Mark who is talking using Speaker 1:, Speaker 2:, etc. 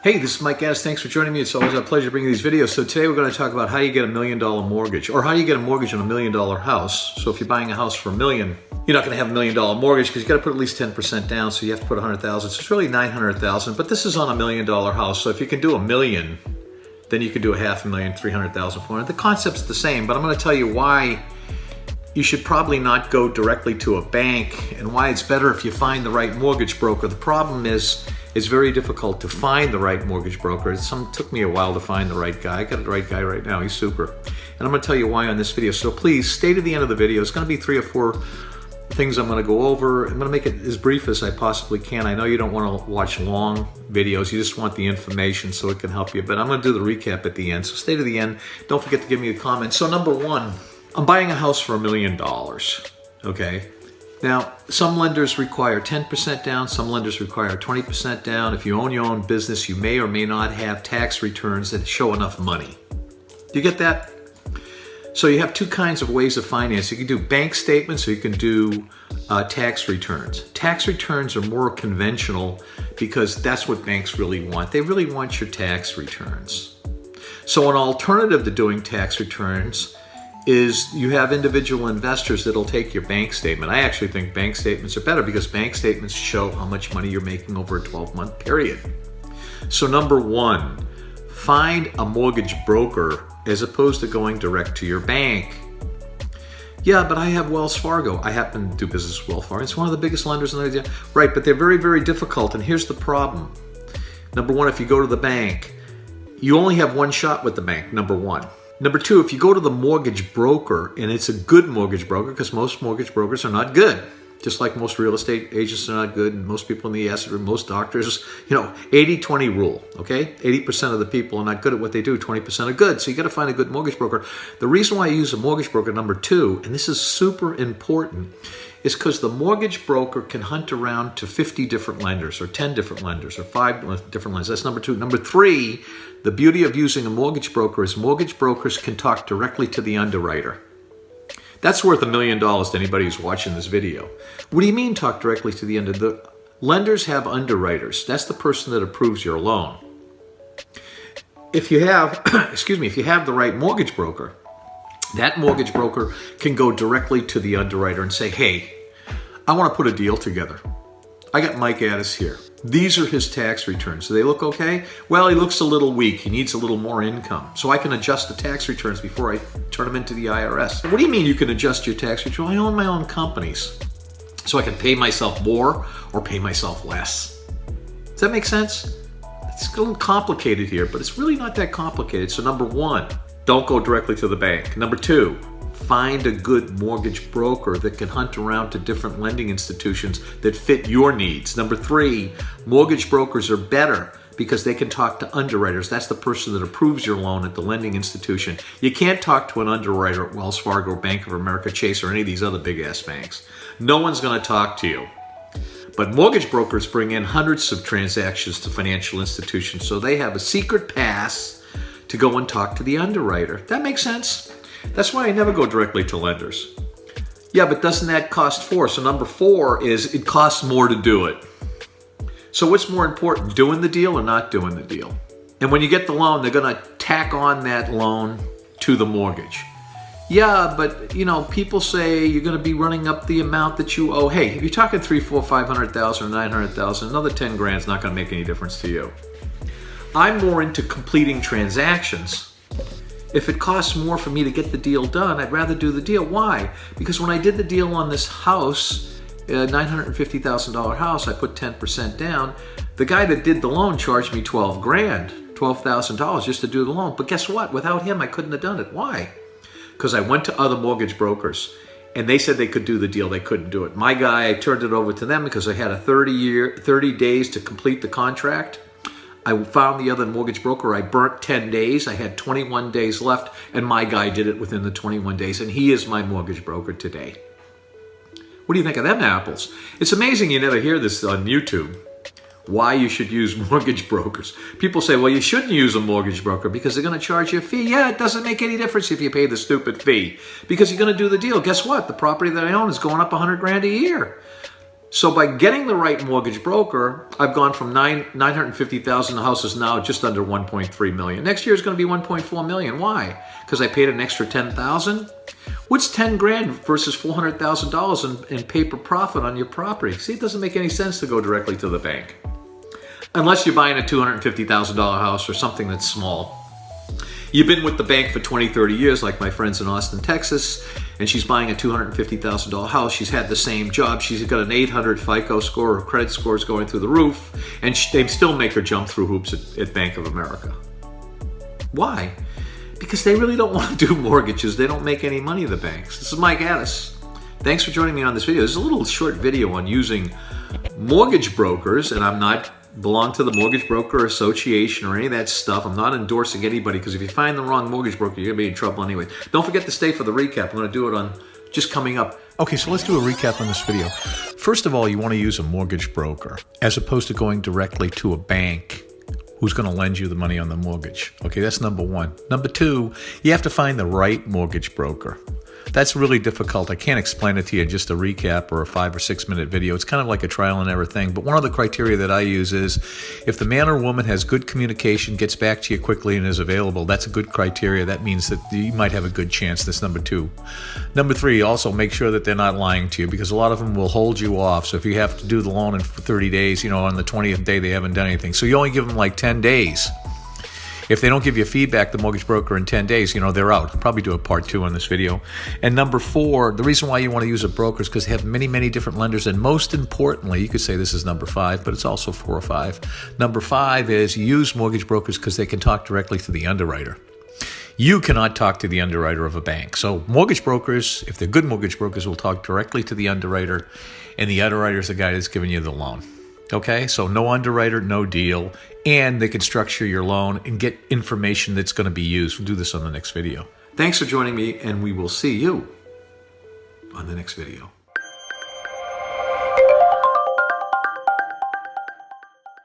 Speaker 1: Hey, this is Mike Gaddis. Thanks for joining me. It's always a pleasure bringing these videos. So today we're going to talk about how you get $1 million mortgage, or how you get a mortgage on $1 million house. So if you're buying a house for $1 million, you're not going to have $1 million mortgage because you got to put at least 10% down. So you have to put $100,000. So it's really $900,000. But this is on $1 million house. So if you can do $1 million, then you can do a $500,000, $300,000, $400,000. The concept's the same, but I'm going to tell you why you should probably not go directly to a bank and why it's better if you find the right mortgage broker. The problem is it's very difficult to find the right mortgage broker. It took me a while to find the right guy. I got the right guy right now. He's super. And I'm going to tell you why on this video. So please stay to the end of the video. It's going to be 3 or 4 things I'm going to go over. I'm going to make it as brief as I possibly can. I know you don't want to watch long videos. You just want the information so it can help you. But I'm going to do the recap at the end. So stay to the end. Don't forget to give me a comment. So number one, I'm buying a house for $1 million. Okay. Now, some lenders require 10% down, some lenders require 20% down. If you own your own business, you may or may not have tax returns that show enough money. Do you get that? So you have 2 kinds of ways of financing. You can do bank statements or you can do tax returns. Tax returns are more conventional because that's what banks really want. They really want your tax returns. So an alternative to doing tax returns is you have individual investors that'll take your bank statement. I actually think bank statements are better because bank statements show how much money you're making over a 12-month period. So number one, find a mortgage broker as opposed to going direct to your bank. Yeah, but I have Wells Fargo. I happen to do business with Wells Fargo. It's one of the biggest lenders in the right, but they're very, very difficult. And here's the problem. Number one, if you go to the bank, you only have one shot with the bank, number one. Number two, if you go to the mortgage broker, and it's a good mortgage broker, because most mortgage brokers are not good, just like most real estate agents are not good, and most people in the asset room, most doctors, 80-20 rule, okay? 80% of the people are not good at what they do, 20% are good, so you got to find a good mortgage broker. The reason why I use a mortgage broker, number two, and this is super important, is because the mortgage broker can hunt around to 50 different lenders, or 10 different lenders, or 5 different lenders. That's number two. Number three, the beauty of using a mortgage broker is mortgage brokers can talk directly to the underwriter. That's worth $1 million to anybody who's watching this video. What do you mean talk directly to the underwriter? The lenders have underwriters. That's the person that approves your loan. If you have, if you have the right mortgage broker, that mortgage broker can go directly to the underwriter and say, hey, I want to put a deal together. I got Mike Gaddis here. These are his tax returns. Do they look okay? Well, he looks a little weak. He needs a little more income. So I can adjust the tax returns before I turn them into the IRS. What do you mean you can adjust your tax return? I own my own companies. So I can pay myself more or pay myself less. Does that make sense? It's a little complicated here, but it's really not that complicated. So number one, don't go directly to the bank. Number two, find a good mortgage broker that can hunt around to different lending institutions that fit your needs. Number three, mortgage brokers are better because they can talk to underwriters. That's the person that approves your loan at the lending institution. You can't talk to an underwriter at Wells Fargo, Bank of America, Chase, or any of these other big-ass banks. No one's going to talk to you. But mortgage brokers bring in hundreds of transactions to financial institutions, so they have a secret pass to go and talk to the underwriter. That makes sense? That's why I never go directly to lenders. Yeah, but doesn't that cost 4? So number 4 is it costs more to do it. So what's more important, doing the deal or not doing the deal? And when you get the loan, they're going to tack on that loan to the mortgage. Yeah, but people say you're going to be running up the amount that you owe. Hey, if you're talking 3, 4, 500,000 or 900,000, another 10 grand is not going to make any difference to you. I'm more into completing transactions. If it costs more for me to get the deal done, I'd rather do the deal. Why? Because when I did the deal on this house, a $950,000 house, I put 10% down. The guy that did the loan charged me $12,000 just to do the loan. But guess what? Without him, I couldn't have done it. Why? Because I went to other mortgage brokers and they said they could do the deal. They couldn't do it. My guy, I turned it over to them because I had a 30 days to complete the contract. I found the other mortgage broker. I burnt 10 days. I had 21 days left, and my guy did it within the 21 days, and he is my mortgage broker today. What do you think of them apples? It's amazing you never hear this on YouTube, why you should use mortgage brokers. People say, well, you shouldn't use a mortgage broker because they're going to charge you a fee. Yeah, it doesn't make any difference if you pay the stupid fee because you're going to do the deal. Guess what? The property that I own is going up 100 grand a year. So by getting the right mortgage broker, I've gone from 950,000 houses now just under 1.3 million. Next year is going to be 1.4 million. Why? Because I paid an extra 10,000. What's 10 grand versus $400,000 in paper profit on your property? See, it doesn't make any sense to go directly to the bank. Unless you're buying a $250,000 house or something that's small. You've been with the bank for 20, 30 years, like my friends in Austin, Texas, and she's buying a $250,000 house. She's had the same job. She's got an 800 FICO score. Her credit score is going through the roof, and they still make her jump through hoops at Bank of America. Why? Because they really don't want to do mortgages. They don't make any money, the banks. This is Mike Addis. Thanks for joining me on this video. This is a little short video on using mortgage brokers, and I'm not belong to the Mortgage Broker Association or any of that stuff. I'm not endorsing anybody, because if you find the wrong mortgage broker, you're going to be in trouble anyway. Don't forget to stay for the recap. I'm going to do it on just coming up. Okay, so let's do a recap on this video. First of all, you want to use a mortgage broker as opposed to going directly to a bank who's going to lend you the money on the mortgage. Okay, that's number one. Number two, you have to find the right mortgage broker. That's really difficult. I can't explain it to you in just a recap or a 5 or 6 minute video. It's kind of like a trial and error thing. But one of the criteria that I use is if the man or woman has good communication, gets back to you quickly, and is available, that's a good criteria. That means that you might have a good chance. That's number two. Number three, also make sure that they're not lying to you, because a lot of them will hold you off. So if you have to do the loan in 30 days, on the 20th day they haven't done anything. So you only give them like 10 days. If they don't give you feedback, the mortgage broker, in 10 days, they're out. I'll probably do a part 2 on this video. And number four, the reason why you want to use a broker is because they have many, many different lenders. And most importantly, you could say this is number 5, but it's also 4 or 5. Number 5 is use mortgage brokers because they can talk directly to the underwriter. You cannot talk to the underwriter of a bank. So mortgage brokers, if they're good mortgage brokers, will talk directly to the underwriter, and the underwriter is the guy that's giving you the loan. Okay, so no underwriter, no deal, and they can structure your loan and get information that's going to be used. We'll do this on the next video. Thanks for joining me, and we will see you on the next video.